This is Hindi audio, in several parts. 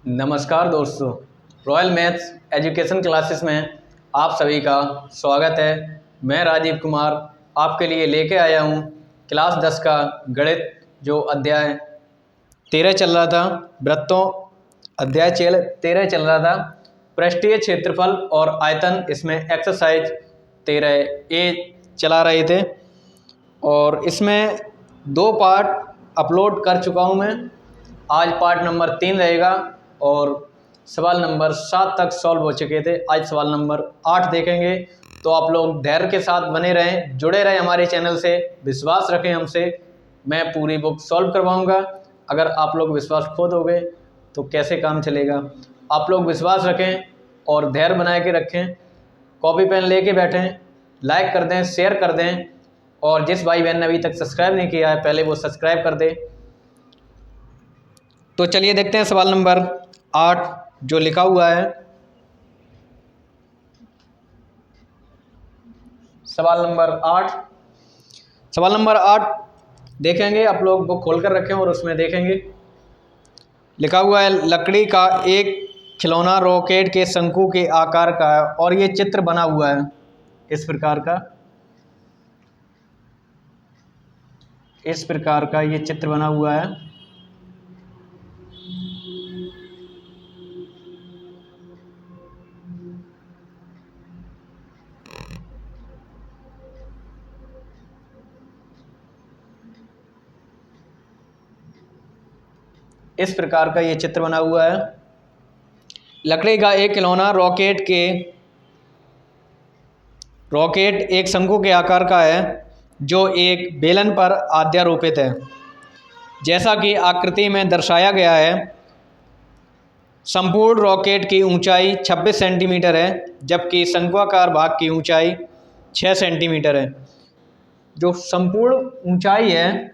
नमस्कार दोस्तों, रॉयल मैथ्स एजुकेशन क्लासेस में आप सभी का स्वागत है। मैं राजीव कुमार आपके लिए लेके आया हूँ क्लास 10 का गणित, जो अध्याय 13 चल रहा था। वृत्तों अध्याय 13 चल रहा था। पृष्ठीय क्षेत्रफल और आयतन, इसमें एक्सरसाइज 13A चला रहे थे और इसमें 2 पार्ट अपलोड कर चुका हूँ मैं। आज पार्ट नंबर 3 रहेगा और सवाल नंबर 7 तक सॉल्व हो चुके थे। आज सवाल नंबर 8 देखेंगे। तो आप लोग धैर्य के साथ बने रहें, जुड़े रहें हमारे चैनल से, विश्वास रखें हमसे। मैं पूरी बुक सॉल्व करवाऊंगा। अगर आप लोग विश्वास खो दोगे तो कैसे काम चलेगा। आप लोग विश्वास रखें और धैर्य बनाए के रखें। कॉपी पेन लेके बैठें, लाइक कर दें, शेयर कर दें और जिस भाई बहन ने अभी तक सब्सक्राइब नहीं किया है पहले वो सब्सक्राइब कर दे। तो चलिए देखते हैं सवाल नंबर 8 जो लिखा हुआ है। सवाल नंबर 8 देखेंगे। आप लोग बुक खोल कर रखें और उसमें देखेंगे। लिखा हुआ है, लकड़ी का एक खिलौना रॉकेट के शंकु के आकार का है और ये चित्र बना हुआ है इस प्रकार का ये चित्र बना हुआ है। इस प्रकार का ये चित्र बना हुआ है। लकड़ी का एक खिलौना रॉकेट एक शंकु के आकार का है जो एक बेलन पर अध्यारोपित है। जैसा कि आकृति में दर्शाया गया है, संपूर्ण रॉकेट की ऊंचाई 26 सेंटीमीटर है जबकि शंक्वाकार भाग की ऊंचाई 6 सेंटीमीटर है। जो संपूर्ण ऊंचाई है,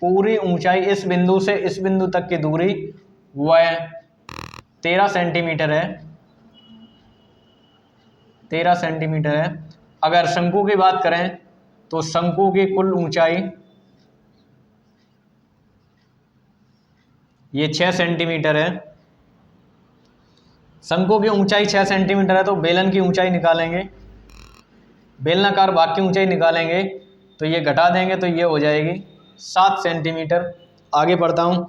पूरी ऊंचाई इस बिंदु से इस बिंदु तक की दूरी वह 13 सेंटीमीटर है। 13 सेंटीमीटर है। अगर शंकु की बात करें तो शंकु की कुल ऊंचाई ये 6 सेंटीमीटर है। शंकु की ऊंचाई 6 सेंटीमीटर है तो बेलन की ऊंचाई निकालेंगे, बेलनाकार भाग की ऊंचाई निकालेंगे तो ये घटा देंगे तो ये हो जाएगी 7 सेंटीमीटर। आगे बढ़ता हूँ।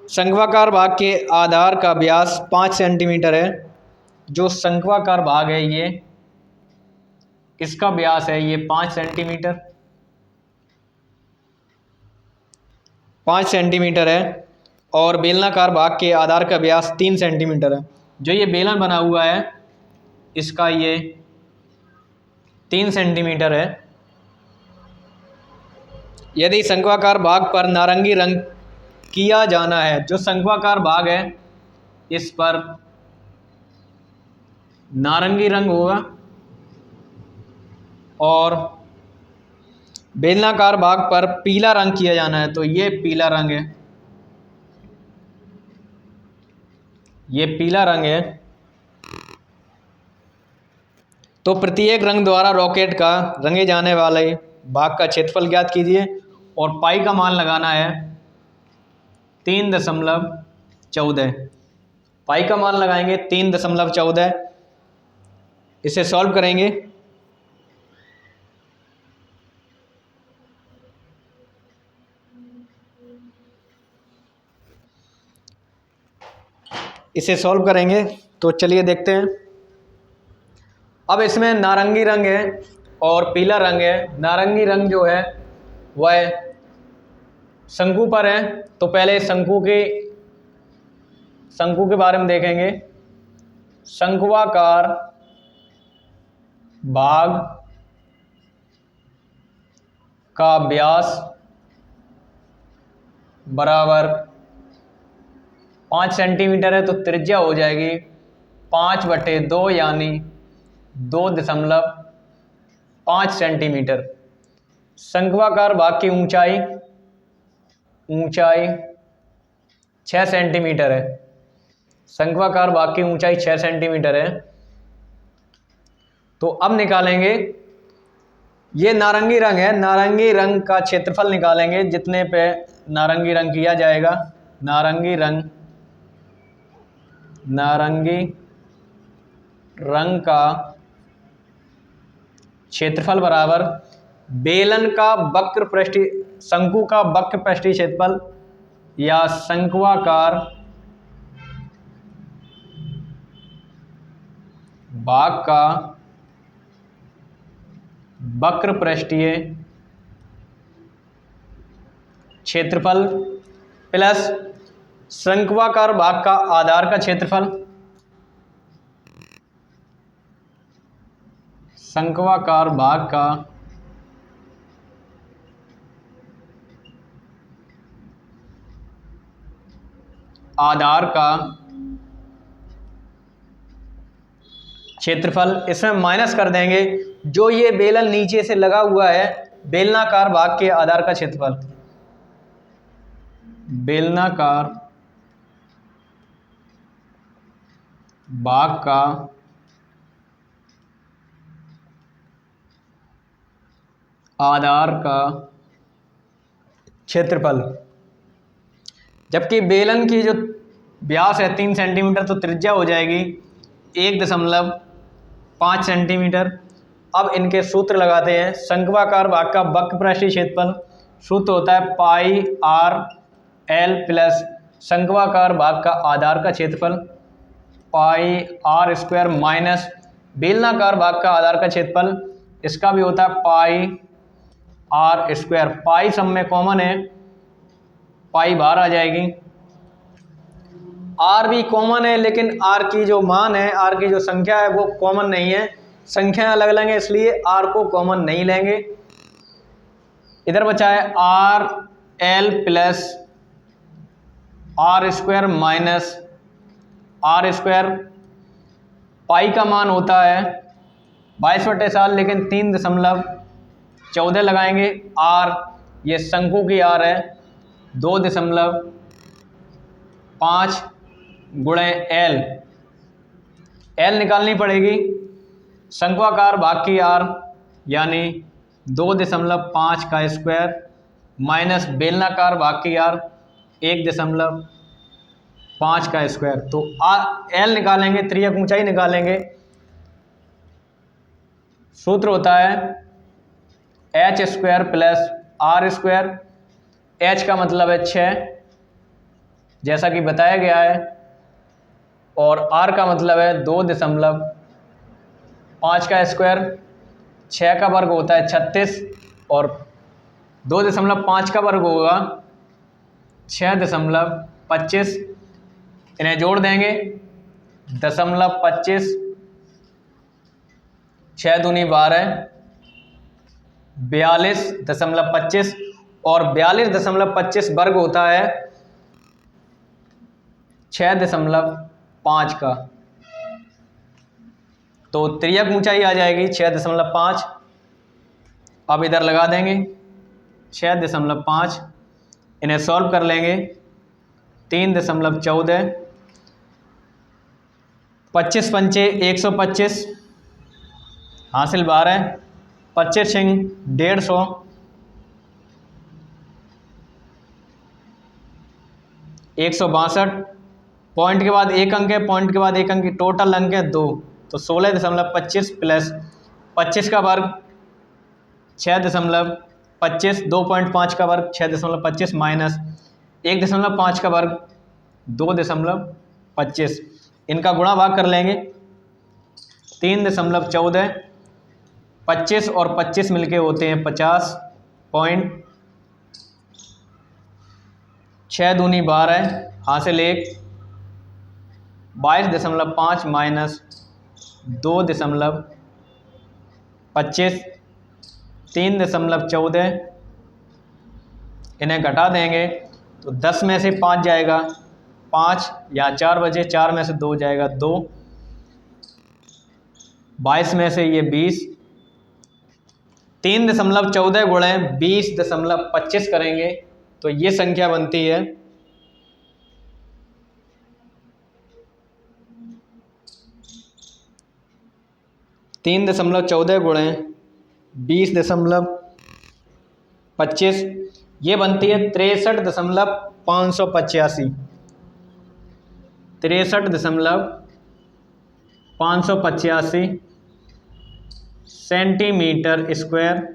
शंक्वाकार भाग के आधार का व्यास 5 सेंटीमीटर है। जो शंक्वाकार भाग है ये, इसका व्यास है ये 5 सेंटीमीटर। 5 सेंटीमीटर है और बेलनाकार भाग के आधार का व्यास 3 सेंटीमीटर है। जो ये बेलन बना हुआ है इसका ये 3 सेंटीमीटर है। यदि शंक्वाकार भाग पर नारंगी रंग किया जाना है, जो शंक्वाकार भाग है इस पर नारंगी रंग होगा और बेलनाकार भाग पर पीला रंग किया जाना है तो ये पीला रंग है। ये पीला रंग है। तो प्रत्येक रंग द्वारा रॉकेट का रंगे जाने वाले भाग का क्षेत्रफल ज्ञात कीजिए और पाई का मान लगाना है 3.14। पाई का मान लगाएंगे 3.14। इसे सॉल्व करेंगे। तो चलिए देखते हैं। अब इसमें नारंगी रंग है और पीला रंग है। नारंगी रंग जो है वह शंकु पर है तो पहले शंकु के बारे में देखेंगे। शंक्वाकार भाग का व्यास बराबर 5 सेंटीमीटर है तो त्रिज्या हो जाएगी 5/2 यानी 2.5 सेंटीमीटर। शंक्वाकार भाग की ऊंचाई 6 सेंटीमीटर है। शंक्वाकार भाग की ऊंचाई 6 सेंटीमीटर है। तो अब निकालेंगे, ये नारंगी रंग है, नारंगी रंग का क्षेत्रफल निकालेंगे जितने पे नारंगी रंग किया जाएगा। नारंगी रंग का क्षेत्रफल बराबर बेलन का वक्र पृष्ठीय शंकु का वक्र पृष्ठीय क्षेत्रफल या शंक्वाकार भाग का वक्र पृष्ठीय क्षेत्रफल प्लस शंक्वाकार भाग का आधार का क्षेत्रफल। शंक्वाकार भाग का आधार का क्षेत्रफल, इसमें माइनस कर देंगे जो ये बेलन नीचे से लगा हुआ है, बेलनाकार भाग के आधार का क्षेत्रफल। बेलनाकार भाग का आधार का क्षेत्रफल। जबकि बेलन की जो व्यास है 3 सेंटीमीटर, तो त्रिज्या हो जाएगी 1.5 सेंटीमीटर। अब इनके सूत्र लगाते हैं। शंक्वाकार भाग का वक्र पृष्ठीय क्षेत्रफल सूत्र होता है पाई आर एल प्लस शंक्वाकार भाग का आधार का क्षेत्रफल पाई आर स्क्वायर माइनस बेलनाकार भाग का आधार का क्षेत्रफल, इसका भी होता है पाई आर स्क्वायर। पाई सब में कॉमन है, पाई बाहर आ जाएगी। आर भी कॉमन है, लेकिन आर की जो मान है, आर की जो संख्या है वो कॉमन नहीं है। संख्या अलग लेंगे इसलिए आर को कॉमन नहीं लेंगे। इधर बचा है R L plus R square minus R square. Pi का मान होता है 22/7, लेकिन 3.14 लगाएंगे। आर ये शंकु की आर है 2.5 गुणे एल, एल निकालनी पड़ेगी। शंक्वाकार भाग की आर यानी 2.5 का स्क्वायर माइनस बेलनाकार भाग की आर 1.5 का स्क्वायर। तो एल निकालेंगे, त्रिज्यक ऊंचाई निकालेंगे। सूत्र होता है H square plus R square. H का मतलब है 6 जैसा कि बताया गया है, और आर का मतलब है 2.5 का स्क्वायर। 6 का वर्ग होता है 36 और 2.5 का वर्ग होगा 6.25। इन्हें जोड़ देंगे 0.25, 6 दूनी 12, 42.25 और 42.25 वर्ग होता है 6.5 का। तो त्रिज्यक ऊंचाई आ जाएगी 6.5। अब इधर लगा देंगे 6.5, इन्हें सॉल्व कर लेंगे। 3.14, 25 पंचे 125, हासिल 12, 25 छिंग 150, 162। पॉइंट के बाद एक अंक है, पॉइंट के बाद एक अंक की टोटल अंक है 2, तो 16.25 प्लस 25 का वर्ग 6.25, 2.5 का वर्ग 6.25 माइनस 1.5 का वर्ग 2.25। इनका गुणा भाग कर लेंगे। 3.14, 25 और 25 मिलके होते हैं 50 पॉइंट। 6 दूनी 12, हासिल 1, 22.5 माइनस 2.25, 3.14। इन्हें घटा देंगे तो 10 में से 5 जाएगा 5, या 4 बचे, 4 में से 2 जाएगा 2, 22 में से ये 20। 3.14 गुणे 20.25 करेंगे तो ये संख्या बनती है 3.14 गुणे 20.25 ये बनती है 63.585, 63.585 सेंटीमीटर स्क्वायर।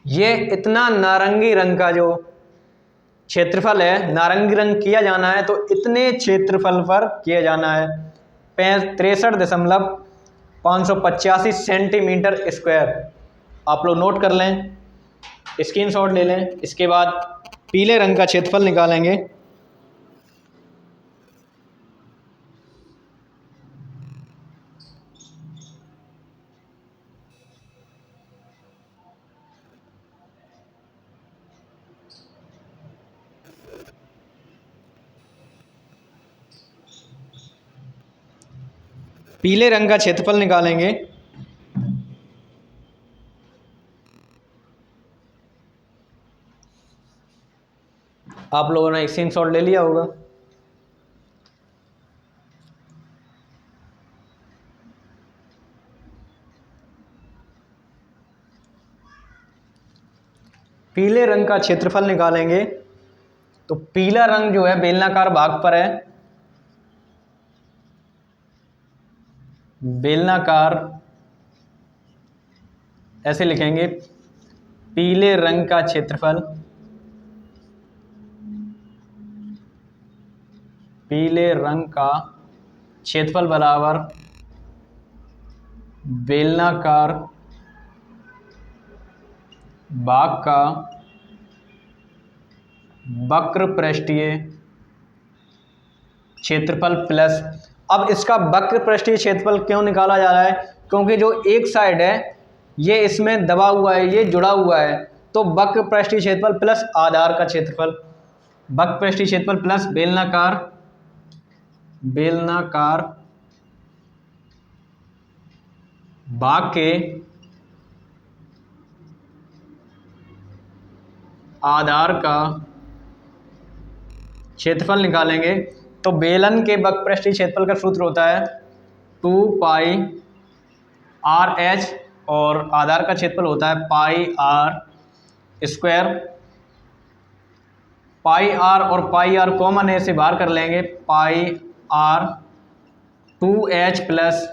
ये इतना नारंगी रंग का जो क्षेत्रफल है, नारंगी रंग किया जाना है तो इतने क्षेत्रफल पर किया जाना है, 63.585 सेंटीमीटर स्क्वायर। आप लोग नोट कर लें, स्क्रीनशॉट ले लें। इसके बाद पीले रंग का क्षेत्रफल निकालेंगे। पीले रंग का क्षेत्रफल निकालेंगे। आप लोगों ने स्क्रीनशॉट ले लिया होगा। पीले रंग का क्षेत्रफल निकालेंगे तो पीला रंग जो है बेलनाकार भाग पर है, बेलनाकार ऐसे लिखेंगे, पीले रंग का क्षेत्रफल, पीले रंग का क्षेत्रफल बराबर बेलनाकार भाग का वक्र पृष्ठीय क्षेत्रफल प्लस। अब इसका वक्र पृष्ठीय क्षेत्रफल क्यों निकाला जा रहा है? क्योंकि जो एक साइड है ये इसमें दबा हुआ है, ये जुड़ा हुआ है, तो वक्र पृष्ठीय क्षेत्रफल प्लस आधार का क्षेत्रफल, वक्र पृष्ठीय क्षेत्रफल प्लस बेलनाकार, बेलनाकार भाग के आधार का क्षेत्रफल निकालेंगे। तो बेलन के वक्र पृष्ठीय क्षेत्रफल का सूत्र होता है 2 पाई आर एच और आधार का क्षेत्रफल होता है पाई आर स्क्वायर। पाई आर और पाई आर कॉमन है, इसे बाहर कर लेंगे, पाई आर 2h प्लस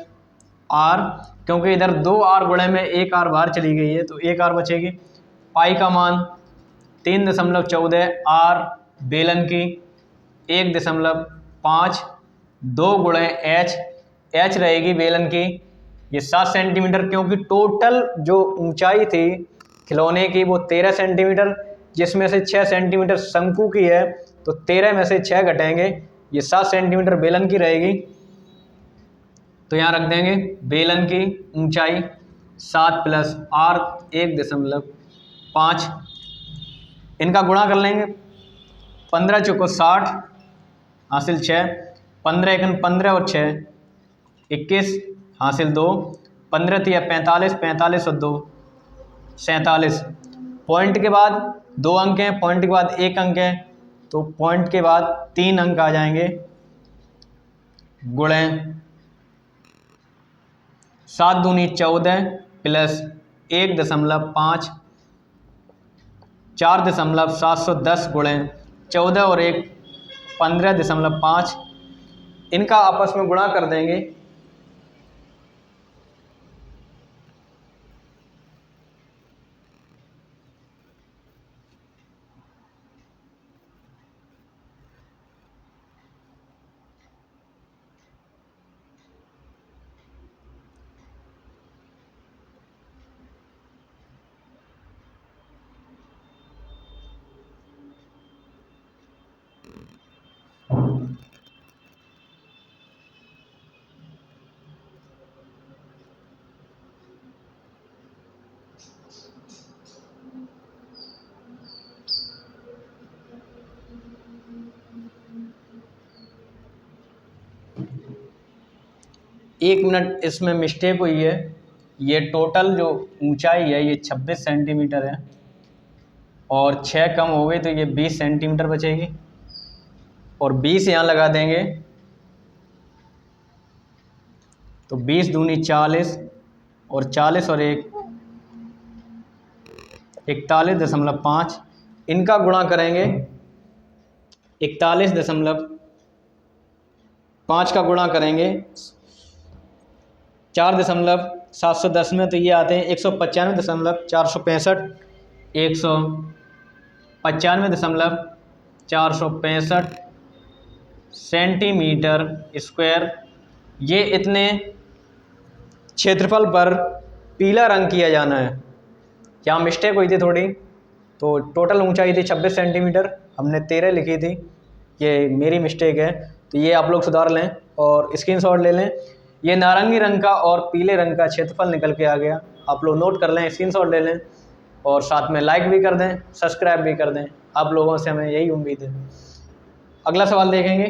आर, क्योंकि इधर 2 आर गुणे में 1 आर बाहर चली गई है तो 1 आर बचेगी। पाई का मान 3.14, आर बेलन की 1.5, 2 गुणे एच, एच रहेगी बेलन की ये 7 सेंटीमीटर, क्योंकि टोटल जो ऊंचाई थी खिलौने की वो 13 सेंटीमीटर, जिसमें से 6 सेंटीमीटर शंकु की है, तो 13 में से 6 घटेंगे, ये 7 सेंटीमीटर बेलन की रहेगी। तो यहाँ रख देंगे बेलन की ऊंचाई 7 प्लस आर 1.5, इनका गुणा कर लेंगे, 15 चौको 60 हासिल 6, 15 एकन 15 और 6 21 हासिल 2, 15 तिया 45, 45 और 2 47। पॉइंट के बाद 2 अंक हैं, पॉइंट के बाद 1 अंक है, तो पॉइंट के बाद 3 अंक आ जाएंगे, गुणे 7 दूनी 14 प्लस 1.5 4.710 गुणे 14 और 1 15.5, इनका आपस में गुणा कर देंगे। एक मिनट, इसमें मिस्टेक हुई है, ये टोटल जो ऊंचाई है ये 26 सेंटीमीटर है और 6 कम हो गई तो ये 20 सेंटीमीटर बचेगी, और 20 यहाँ लगा देंगे तो 20 दूनी 40 और 40 और 1 41.5, इनका गुणा करेंगे 41.5 का गुणा करेंगे 4.710 में, तो ये आते हैं 195.465, 195.465 सेंटीमीटर स्क्वायर। ये इतने क्षेत्रफल पर पीला रंग किया जाना है। यहाँ मिस्टेक हुई थी थोड़ी, तो टोटल ऊंचाई थी 26 सेंटीमीटर, हमने 13 लिखी थी, ये मेरी मिस्टेक है। तो ये आप लोग सुधार लें और स्क्रीनशॉट ले लें। ये नारंगी रंग का और पीले रंग का क्षेत्रफल निकल के आ गया, आप लोग नोट कर लें, स्क्रीनशॉट ले लें और साथ में लाइक भी कर दें, सब्सक्राइब भी कर दें। आप लोगों से हमें यही उम्मीद है। अगला सवाल देखेंगे।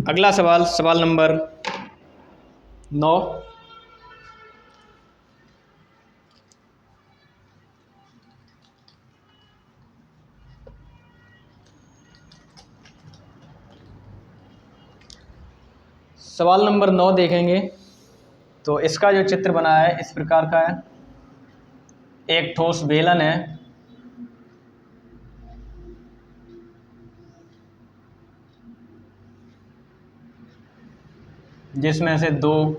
अगला सवाल, सवाल नंबर 9। सवाल नंबर 9 देखेंगे तो इसका जो चित्र बना है इस प्रकार का है। एक ठोस बेलन है, जिसमें से 2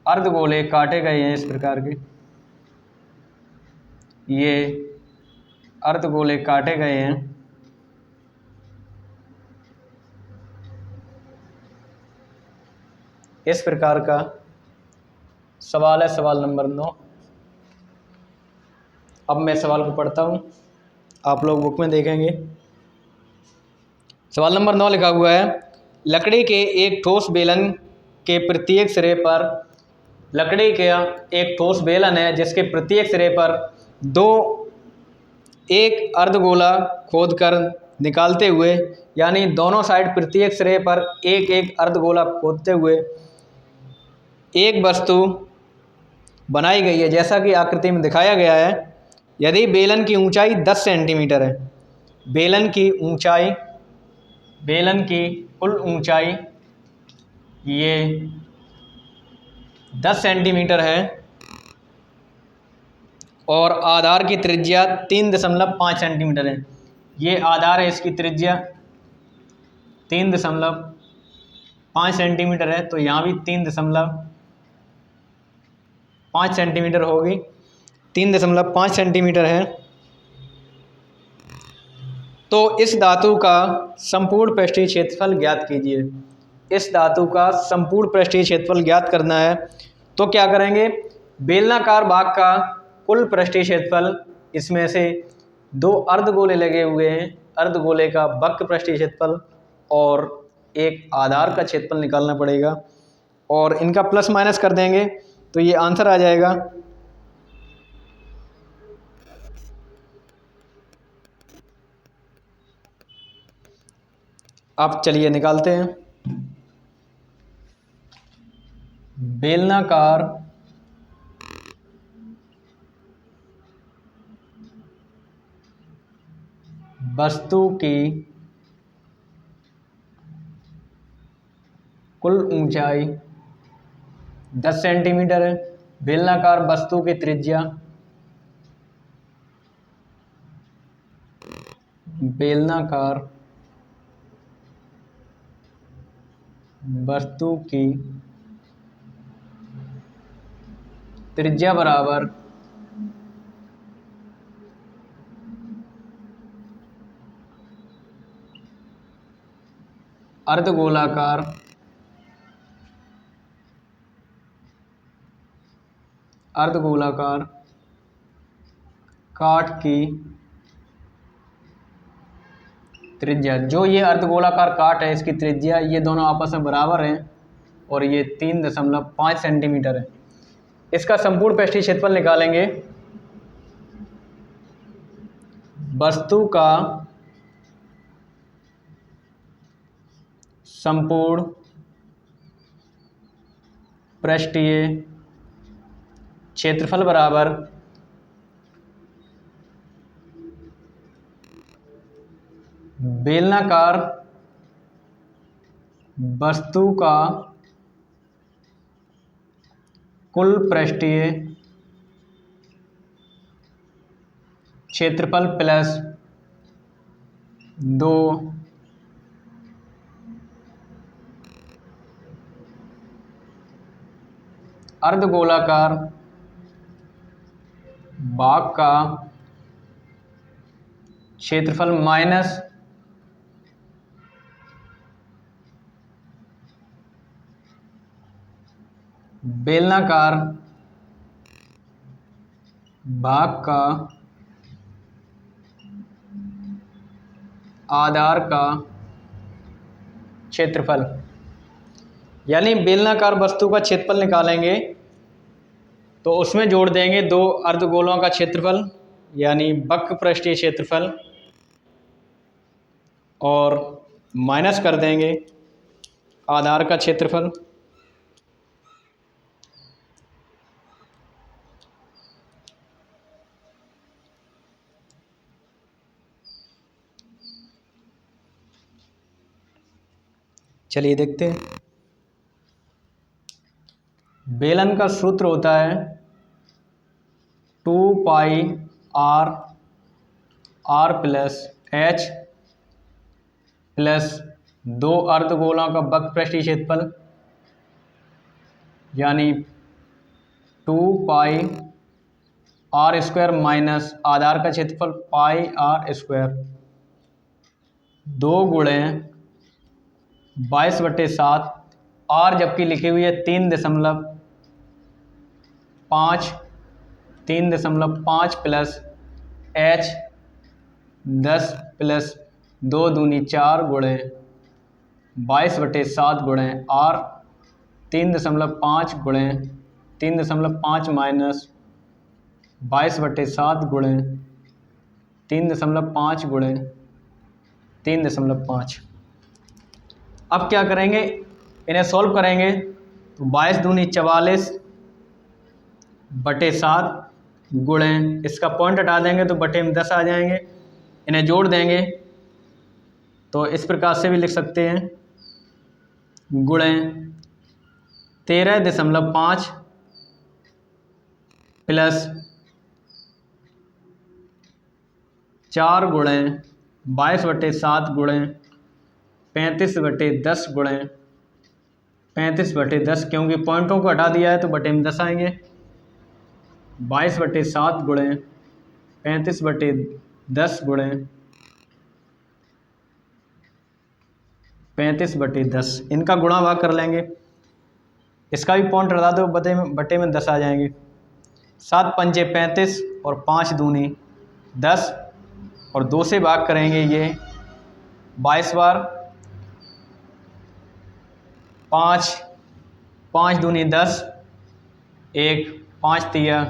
अर्धगोले काटे गए हैं इस प्रकार के। ये अर्धगोले काटे गए हैं। इस प्रकार का सवाल है, सवाल नंबर 9। अब मैं सवाल को पढ़ता हूँ, आप लोग बुक में देखेंगे। सवाल नंबर 9 लिखा हुआ है, लकड़ी के एक ठोस बेलन के प्रत्येक सिरे पर, लकड़ी का एक ठोस बेलन है जिसके प्रत्येक सिरे पर 2 एक अर्धगोला खोदकर निकालते हुए, यानी दोनों साइड प्रत्येक सिरे पर एक एक अर्धगोला खोदते हुए एक वस्तु बनाई गई है, जैसा कि आकृति में दिखाया गया है। यदि बेलन की ऊंचाई 10 सेंटीमीटर है, बेलन की कुल ऊंचाई ये 10 सेंटीमीटर है और आधार की त्रिज्या 3.5 सेंटीमीटर है। ये आधार है, इसकी त्रिज्या 3.5 सेंटीमीटर है, तो यहाँ भी 3.5 सेंटीमीटर होगी। 3.5 सेंटीमीटर है। तो इस धातु का संपूर्ण पृष्ठीय क्षेत्रफल ज्ञात कीजिए। इस धातु का संपूर्ण पृष्ठीय क्षेत्रफल ज्ञात करना है तो क्या करेंगे, बेलनाकार भाग का कुल पृष्ठीय क्षेत्रफल, इसमें से 2 अर्धगोले लगे हुए हैं, अर्धगोले का वक्र पृष्ठीय क्षेत्रफल और एक आधार का क्षेत्रफल निकालना पड़ेगा और इनका प्लस माइनस कर देंगे तो ये आंसर आ जाएगा। अब चलिए निकालते हैं। बेलनाकार वस्तु की कुल ऊंचाई 10 सेंटीमीटर है। बेलनाकार वस्तु की त्रिज्या, बेलनाकार वस्तु की त्रिज्या बराबर अर्धगोलाकार काट की त्रिज्या। जो ये अर्धगोलाकार काट है इसकी त्रिज्या, ये दोनों आपस में बराबर हैं और ये 3.5 सेंटीमीटर है। इसका संपूर्ण पृष्ठीय क्षेत्रफल निकालेंगे। वस्तु का संपूर्ण पृष्ठीय क्षेत्रफल बराबर बेलनाकार वस्तु का कुल पृष्ठीय क्षेत्रफल प्लस 2 अर्धगोलाकार भाग का क्षेत्रफल माइनस बेलनाकार भाग का आधार का क्षेत्रफल। यानी बेलनाकार वस्तु का क्षेत्रफल निकालेंगे तो उसमें जोड़ देंगे 2 अर्धगोलों का क्षेत्रफल यानी वक्र पृष्ठीय क्षेत्रफल और माइनस कर देंगे आधार का क्षेत्रफल। चलिए देखते हैं। बेलन का सूत्र होता है 2 पाई r प्लस h प्लस 2 अर्धगोलों का वक्र पृष्ठीय क्षेत्रफल यानी 2 पाई r स्क्वायर माइनस आधार का क्षेत्रफल पाई r स्क्वायर 2 गुणे 22/7 r जबकि लिखी हुई है 3.5 प्लस h 10 प्लस 2 दूनी 4 गुणे 22/7 गुणे r 3.5 गुणे 3.5 माइनस 22/7 गुणे 3.5 गुणे 3.5। अब क्या करेंगे, इन्हें सॉल्व करेंगे तो 22 दूनी 44/7 गुणे इसका पॉइंट हटा देंगे तो बटे में 10 आ जाएंगे। इन्हें जोड़ देंगे तो इस प्रकार से भी लिख सकते हैं गुणे 13.5 प्लस 4 गुणे 22/7 गुणे 35/10 गुणे 35/10 क्योंकि पॉइंटों को हटा दिया है तो बटे में 10 आएंगे। 22/7 गुणे 35/10 गुणे 35/10 इनका गुणा भाग कर लेंगे। इसका भी पॉइंट हटा दो बटे में 10 आ जाएंगे। 7 पंजे 35 और 5 दूनी 10 और 2 से भाग करेंगे ये 22 बार। 5 दूनी 10 1 5 तिया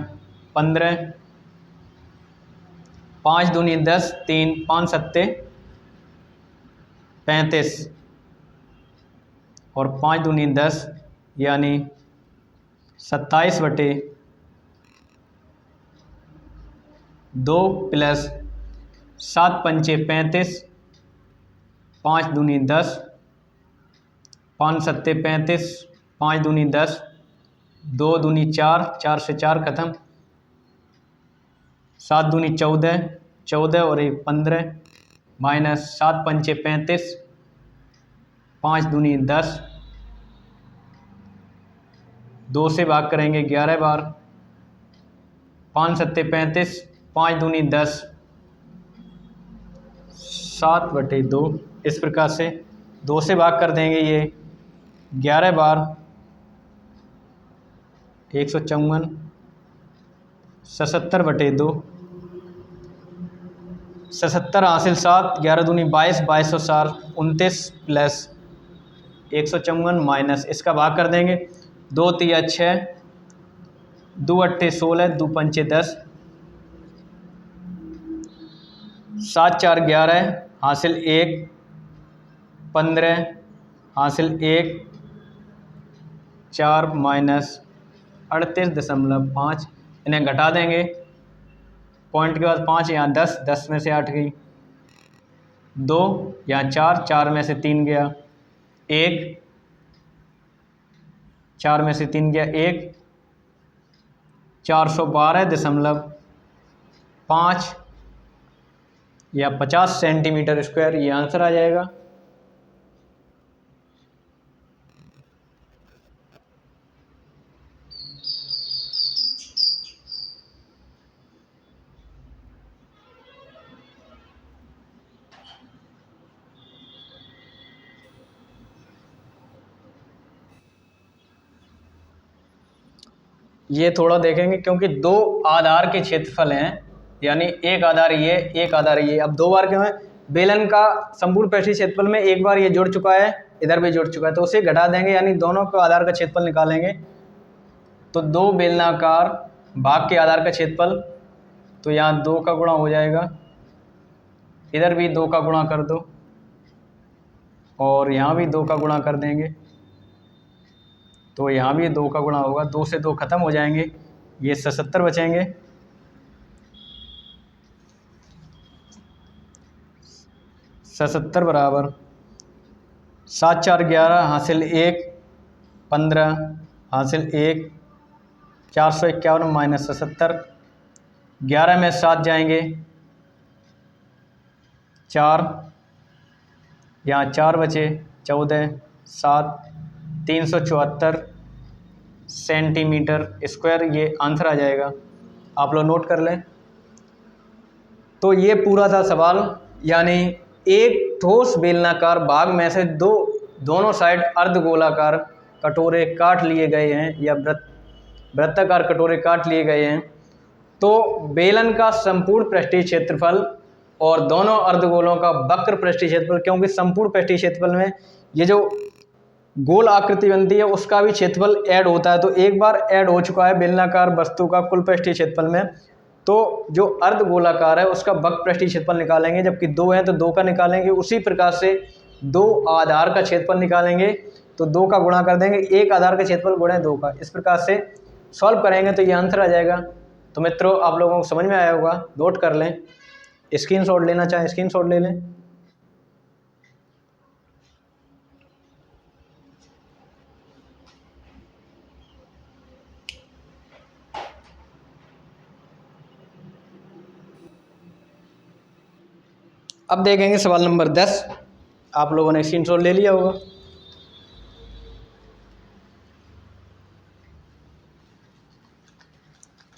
15 5 दूनी 10 3 5 सत्ते 35 और 5 दूनी 10 यानी 27/2 प्लस 7 पंचे 35 5 दूनी 10 5 सत्ते 35 5 दूनी 10 2 दूनी 4 4 से 4 खत्म 7 दूनी 14 और 1 15 माइनस 7 पंचे 35 5 दूनी 10 2 से भाग करेंगे 11 बार। 5 सत्ते 35 5 दूनी 10 7/2 इस प्रकार से 2 से भाग कर देंगे ये 11 बार। 154 77/2 77 हासिल 7 11 दूनी 22 22 और 4 29 प्लस 154 माइनस इसका भाग कर देंगे 2 तिया 6 2 अट्ठे 16 2 पंचे 10 7 4 11 हासिल 1 15 हासिल 1 4 माइनस 38.5 इन्हें घटा देंगे। पॉइंट के बाद 5 यहाँ 10 10 में से 8 गई 2, यहाँ 4, 4 में से 3 गया 1, 4 में से 3 गया 1, 412.5 या 50 सेंटीमीटर स्क्वायर, ये आंसर आ जाएगा। ये थोड़ा देखेंगे क्योंकि 2 आधार के क्षेत्रफल हैं, यानी एक आधार ये, एक आधार ये। अब 2 बार क्यों है? बेलन का संपूर्ण पृष्ठीय क्षेत्रफल में एक बार ये जुड़ चुका है, इधर भी जुड़ चुका है, तो उसे घटा देंगे, यानी दोनों को आधार का क्षेत्रफल निकालेंगे। तो 2 बेलनाकार भाग के आधार का क्षेत्रफल, तो यहाँ 2 का गुणा हो जाएगा, इधर भी 2 का गुणा कर दो और यहाँ भी 2 का गुणा कर देंगे, तो यहाँ भी 2 का गुणा होगा। 2 से 2 खत्म हो जाएंगे, ये 77 बचेंगे। 77 बराबर 7 4 11 हासिल 1 15 हासिल 1 451 माइनस 77, 11 में 7 जाएंगे 4, यहाँ 4 बचे 14 7 374 सेंटीमीटर स्क्वायर, ये आंसर आ जाएगा। आप लोग नोट कर लें। तो ये पूरा था सवाल, यानी एक ठोस बेलनाकार भाग में से दोनों साइड अर्धगोलाकार कटोरे काट लिए गए हैं या वृत्ताकार कटोरे काट लिए गए हैं। तो बेलन का संपूर्ण पृष्ठीय क्षेत्रफल और दोनों अर्धगोलों का वक्र पृष्ठीय क्षेत्रफल, क्योंकि संपूर्ण पृष्ठीय क्षेत्रफल में ये जो गोल आकृति बनती है उसका भी क्षेत्रफल ऐड होता है, तो एक बार ऐड हो चुका है बेलनाकार वस्तु का कुल पृष्ठीय क्षेत्रफल में। तो जो अर्धगोलाकार है उसका वक्र पृष्ठीय क्षेत्रफल निकालेंगे, जबकि 2 है तो 2 का निकालेंगे। उसी प्रकार से 2 आधार का क्षेत्रफल निकालेंगे, तो 2 का गुणा कर देंगे, एक आधार का क्षेत्रफल गुणा 2 का। इस प्रकार से सॉल्व करेंगे तो ये आंसर आ जाएगा। तो मित्रों, आप लोगों को समझ में आया होगा, नोट कर लें, स्क्रीनशॉट लेना चाहें स्क्रीनशॉट ले लें। अब देखेंगे सवाल नंबर 10, आप लोगों ने स्क्रीनशॉट ले लिया होगा।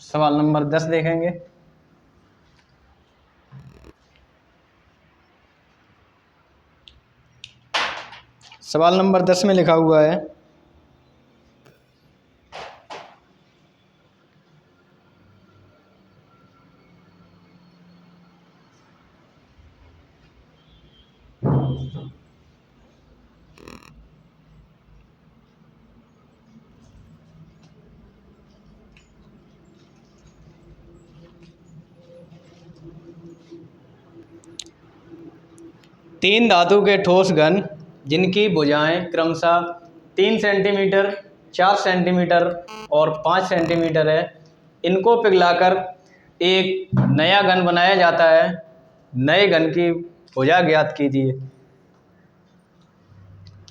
सवाल नंबर 10 देखेंगे। सवाल नंबर 10 में लिखा हुआ है, तीन धातु के ठोस घन जिनकी भुजाएं क्रमशः 3 सेंटीमीटर, 4 सेंटीमीटर और 5 सेंटीमीटर है, इनको पिघलाकर एक नया घन बनाया जाता है। नए घन की भुजा ज्ञात कीजिए।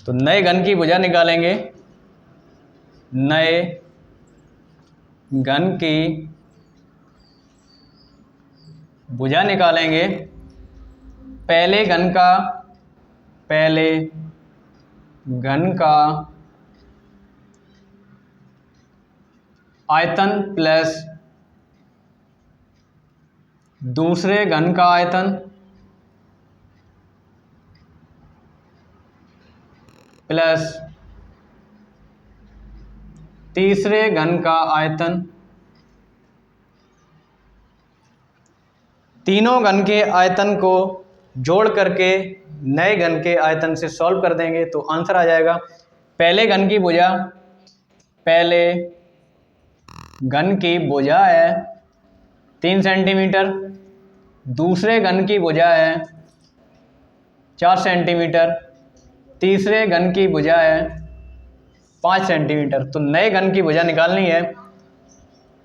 तो नए घन की भुजा निकालेंगे। नए घन की भुजा निकालेंगे। पहले घन का आयतन प्लस दूसरे घन का आयतन प्लस तीसरे घन का आयतन, तीनों घन के आयतन को जोड़ करके नए घन के आयतन से सॉल्व कर देंगे तो आंसर आ जाएगा। पहले घन की भुजा है 3 सेंटीमीटर, दूसरे घन की भुजा है 4 सेंटीमीटर, तीसरे घन की भुजा है 5 सेंटीमीटर। तो नए घन की भुजा निकालनी है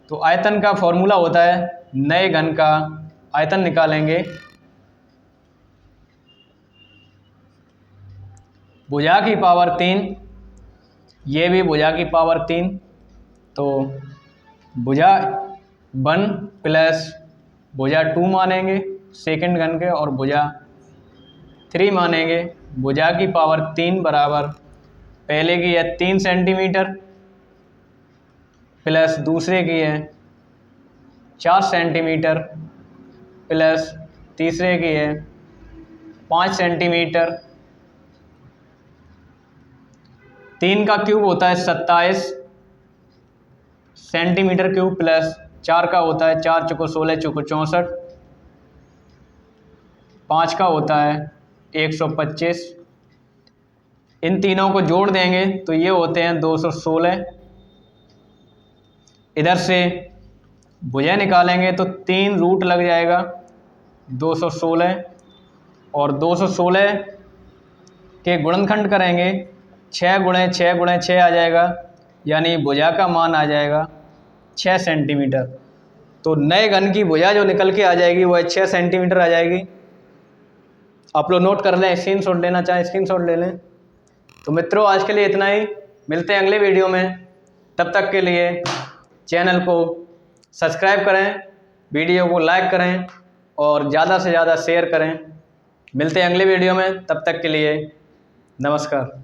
तो आयतन का फॉर्मूला होता है, नए घन का आयतन निकालेंगे भुजा की पावर 3, ये भी भुजा की पावर 3, तो भुजा 1 प्लस भुजा 2 मानेंगे सेकंड घन के, और भुजा 3 मानेंगे। भुजा की पावर 3 बराबर पहले की है 3 सेंटीमीटर प्लस दूसरे की है 4 सेंटीमीटर प्लस तीसरे की है 5 सेंटीमीटर। 3 का क्यूब होता है 27 सेंटीमीटर क्यूब, प्लस 4 का होता है 4 चौको 16 चौको 64, 5 का होता है 125। इन तीनों को जोड़ देंगे तो ये होते हैं 216। इधर से भुजा निकालेंगे तो 3 रूट लग जाएगा 216, और 216 के गुणनखंड करेंगे 6 गुणे 6 गुणे 6 आ जाएगा, यानी भुजा का मान आ जाएगा 6 सेंटीमीटर। तो नए घन की भुजा जो निकल के आ जाएगी वह 6 सेंटीमीटर आ जाएगी। आप लोग नोट कर लें, स्क्रीन शॉट लेना चाहें स्क्रीन शॉट ले लें। तो मित्रों आज के लिए इतना ही, मिलते हैं अगले वीडियो में। तब तक के लिए चैनल को सब्सक्राइब करें, वीडियो को लाइक करें और ज़्यादा से ज़्यादा शेयर करें। मिलते हैं अगले वीडियो में, तब तक के लिए नमस्कार।